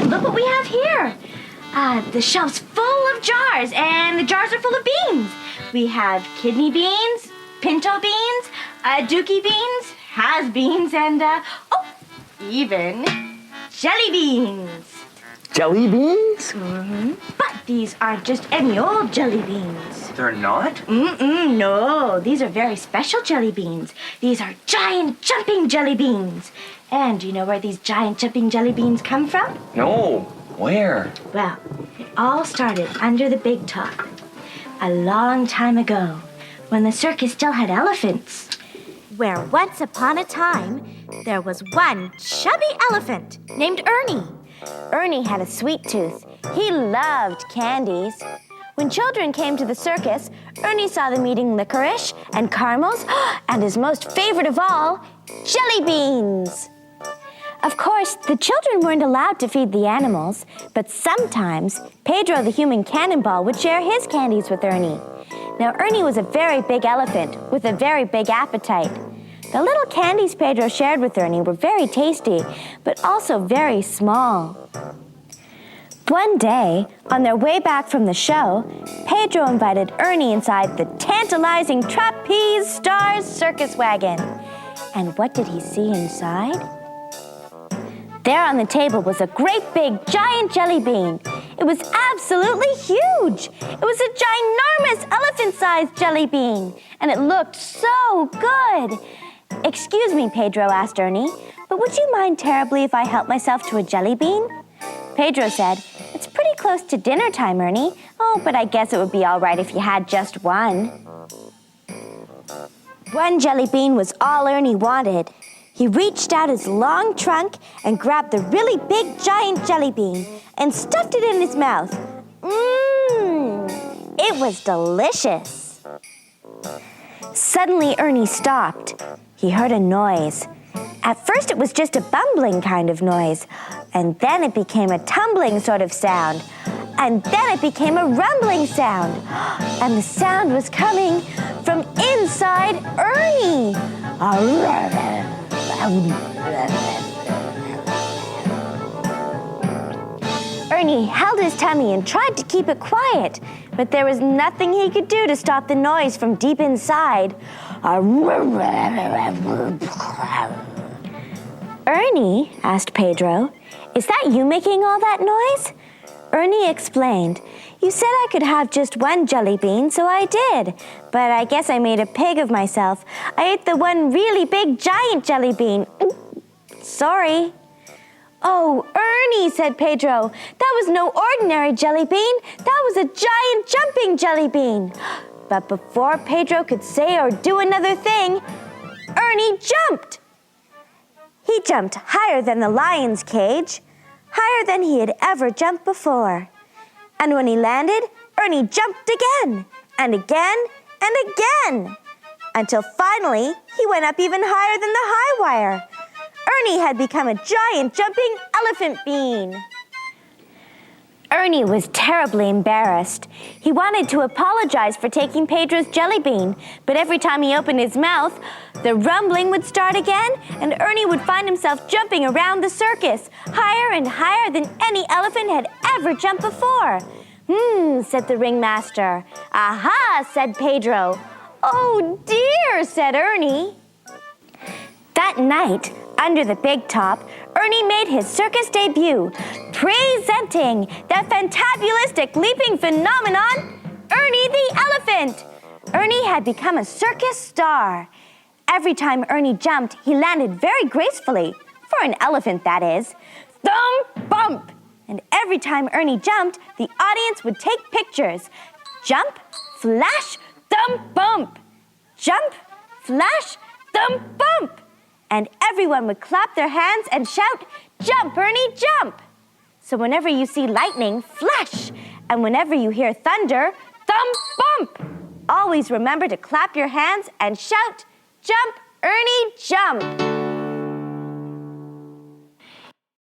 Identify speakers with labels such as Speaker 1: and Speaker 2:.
Speaker 1: look what we have here. The shelf's full of jars, and the jars are full of beans. We have kidney beans, pinto beans, dookie beans, has-beans, and, even jelly beans.
Speaker 2: Jelly beans?
Speaker 1: Mm-hmm. But these aren't just any old jelly beans.
Speaker 2: They're not?
Speaker 1: No. These are very special jelly beans. These are giant jumping jelly beans. And do you know where these giant jumping jelly beans come from?
Speaker 2: No. Where?
Speaker 1: Well, it all started under the big top. A long time ago, when the circus still had elephants. Where once upon a time, there was one chubby elephant named Ernie. Ernie had a sweet tooth. He loved candies. When children came to the circus, Ernie saw them eating licorice and caramels, and his most favorite of all, jelly beans. Of course, the children weren't allowed to feed the animals, but sometimes Pedro the human cannonball would share his candies with Ernie. Now, Ernie was a very big elephant with a very big appetite. The little candies Pedro shared with Ernie were very tasty, but also very small. One day, on their way back from the show, Pedro invited Ernie inside the tantalizing Trapeze Stars circus wagon. And what did he see inside? There on the table was a great big giant jelly bean. It was absolutely huge. It was a ginormous elephant-sized jelly bean, and it looked so good. "Excuse me, Pedro," asked Ernie, "but would you mind terribly if I helped myself to a jelly bean?" Pedro said, "It's pretty close to dinner time, Ernie. Oh, but I guess it would be all right if you had just one." One jelly bean was all Ernie wanted. He reached out his long trunk and grabbed the really big giant jelly bean and stuffed it in his mouth. It was delicious. Suddenly, Ernie stopped. He heard a noise. At first, it was just a bumbling kind of noise, and then it became a tumbling sort of sound, and then it became a rumbling sound, and the sound was coming from inside Ernie. Ernie held his tummy and tried to keep it quiet, but there was nothing he could do to stop the noise from deep inside. "Ernie," asked Pedro, "is that you making all that noise?" Ernie explained, "You said I could have just one jelly bean, so I did. But I guess I made a pig of myself. I ate the one really big giant jelly bean. Sorry." "Oh, Ernie," said Pedro, "that was no ordinary jelly bean. That was a giant jumping jelly bean." But before Pedro could say or do another thing, Ernie jumped. He jumped higher than the lion's cage, higher than he had ever jumped before. And when he landed, Ernie jumped again, and again, and again, until finally he went up even higher than the high wire. Ernie had become a giant jumping elephant bean. Ernie was terribly embarrassed. He wanted to apologize for taking Pedro's jelly bean, but every time he opened his mouth, the rumbling would start again, and Ernie would find himself jumping around the circus, higher and higher than any elephant had ever jumped before. Said the ringmaster. "Aha," said Pedro. "Oh, dear," said Ernie. That night, under the big top, Ernie made his circus debut, presenting the fantabulistic leaping phenomenon, Ernie the Elephant. Ernie had become a circus star. Every time Ernie jumped, he landed very gracefully, for an elephant, that is. Thump, bump! And every time Ernie jumped, the audience would take pictures. Jump, flash, thump, bump. Jump, flash, thump, bump. And everyone would clap their hands and shout, "Jump, Ernie, jump!" So whenever you see lightning, flash. And whenever you hear thunder, thump, bump. Always remember to clap your hands and shout, "Jump, Ernie, jump!"